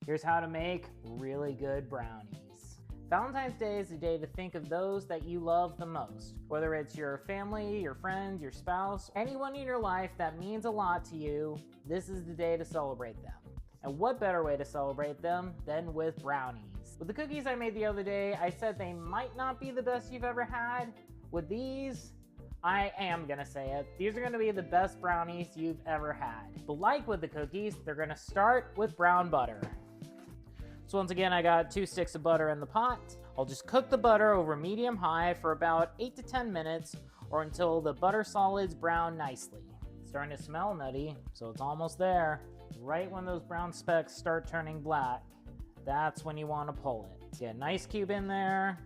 Here's how to make really good brownies. Valentine's Day is the day to think of those that you love the most. Whether it's your family, your friends, your spouse, anyone in your life that means a lot to you, this is the day to celebrate them. And what better way to celebrate them than with brownies? With the cookies I made the other day, I said they might not be the best you've ever had. With these, I am gonna say it. These are gonna be the best brownies you've ever had. But like with the cookies, they're gonna start with brown butter. So once again, I got 2 sticks of butter in the pot. I'll just cook the butter over medium-high for about 8 to 10 minutes or until the butter solids brown nicely. It's starting to smell nutty, so it's almost there. Right when those brown specks start turning black, that's when you want to pull it. Get a nice cube in there.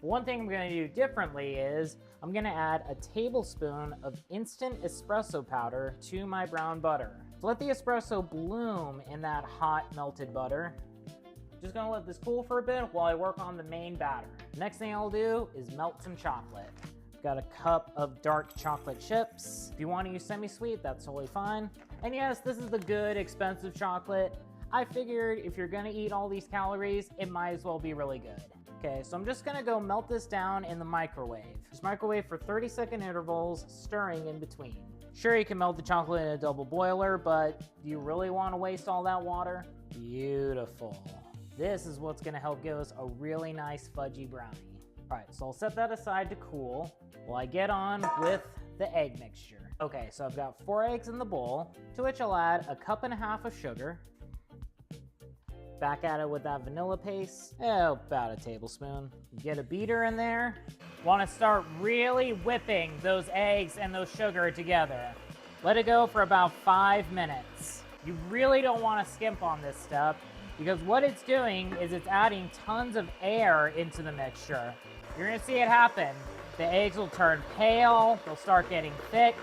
One thing I'm going to do differently is I'm going to add a tablespoon of instant espresso powder to my brown butter. So let the espresso bloom in that hot melted butter. Just going to let this cool for a bit while I work on the main batter. Next thing I'll do is melt some chocolate. I've got a cup of dark chocolate chips. If you want to use semi-sweet, that's totally fine. And yes, this is the good, expensive chocolate. I figured if you're going to eat all these calories, it might as well be really good. Okay, so I'm just gonna go melt this down in the microwave. Just microwave for 30-second intervals, stirring in between. Sure, you can melt the chocolate in a double boiler, but do you really wanna waste all that water? Beautiful. This is what's gonna help give us a really nice fudgy brownie. All right, so I'll set that aside to cool while I get on with the egg mixture. Okay, so I've got 4 eggs in the bowl, to which I'll add a 1.5 cups of sugar. Back at it with that vanilla paste, about a tablespoon. Get a beater in there. Want to start really whipping those eggs and those sugar together. Let it go for about 5 minutes. You really don't want to skimp on this step because what it's doing is it's adding tons of air into the mixture. You're going to see it happen. The eggs will turn pale, they'll start getting thick.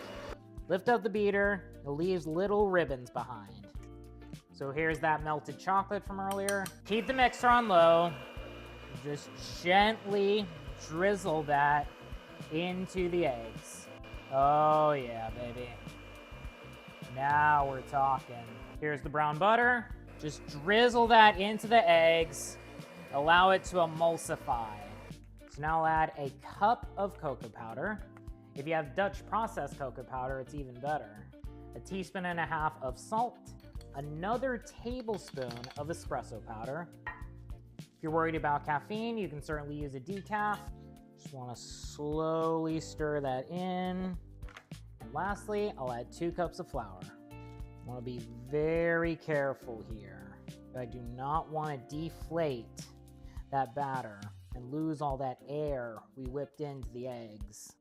Lift up the beater, it leaves little ribbons behind. So here's that melted chocolate from earlier. Keep the mixer on low. Just gently drizzle that into the eggs. Oh yeah, baby. Now we're talking. Here's the brown butter. Just drizzle that into the eggs. Allow it to emulsify. So now I'll add a cup of cocoa powder. If you have Dutch processed cocoa powder, it's even better. 1.5 teaspoons of salt. Another tablespoon of espresso powder. If you're worried about caffeine, you can certainly use a decaf. Just want to slowly stir that in. And lastly, I'll add 2 cups of flour. I want to be very careful here. I do not want to deflate that batter and lose all that air we whipped into the eggs.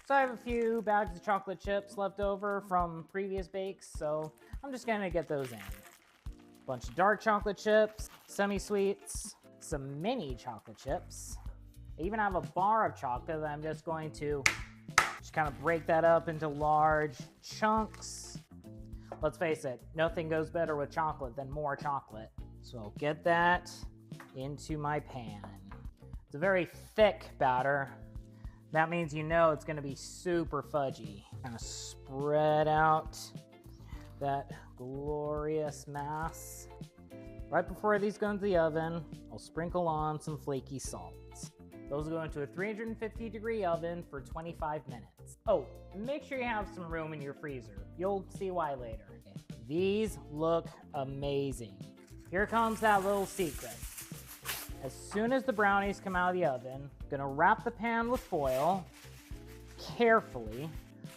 So I have a few bags of chocolate chips left over from previous bakes, so I'm just gonna get those in. A bunch of dark chocolate chips, semi-sweets, some mini chocolate chips. I even have a bar of chocolate that I'm just going to kind of break that up into large chunks. Let's face it, nothing goes better with chocolate than more chocolate. So I'll get that into my pan. It's a very thick batter. That means you know it's gonna be super fudgy. Kind of spread out that glorious mass. Right before these go into the oven, I'll sprinkle on some flaky salt. Those will go into a 350-degree oven for 25 minutes. Oh, make sure you have some room in your freezer. You'll see why later. These look amazing. Here comes that little secret. As soon as the brownies come out of the oven, I'm gonna wrap the pan with foil carefully.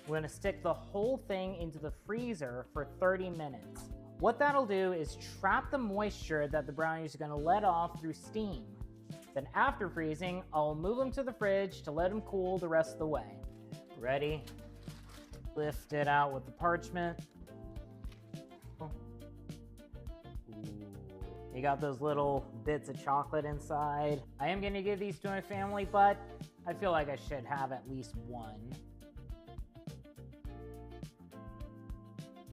We're gonna stick the whole thing into the freezer for 30 minutes. What that'll do is trap the moisture that the brownies are gonna let off through steam. Then after freezing, I'll move them to the fridge to let them cool the rest of the way. Ready? Lift it out with the parchment. You got those little bits of chocolate inside. I am gonna give these to my family, but I feel like I should have at least one.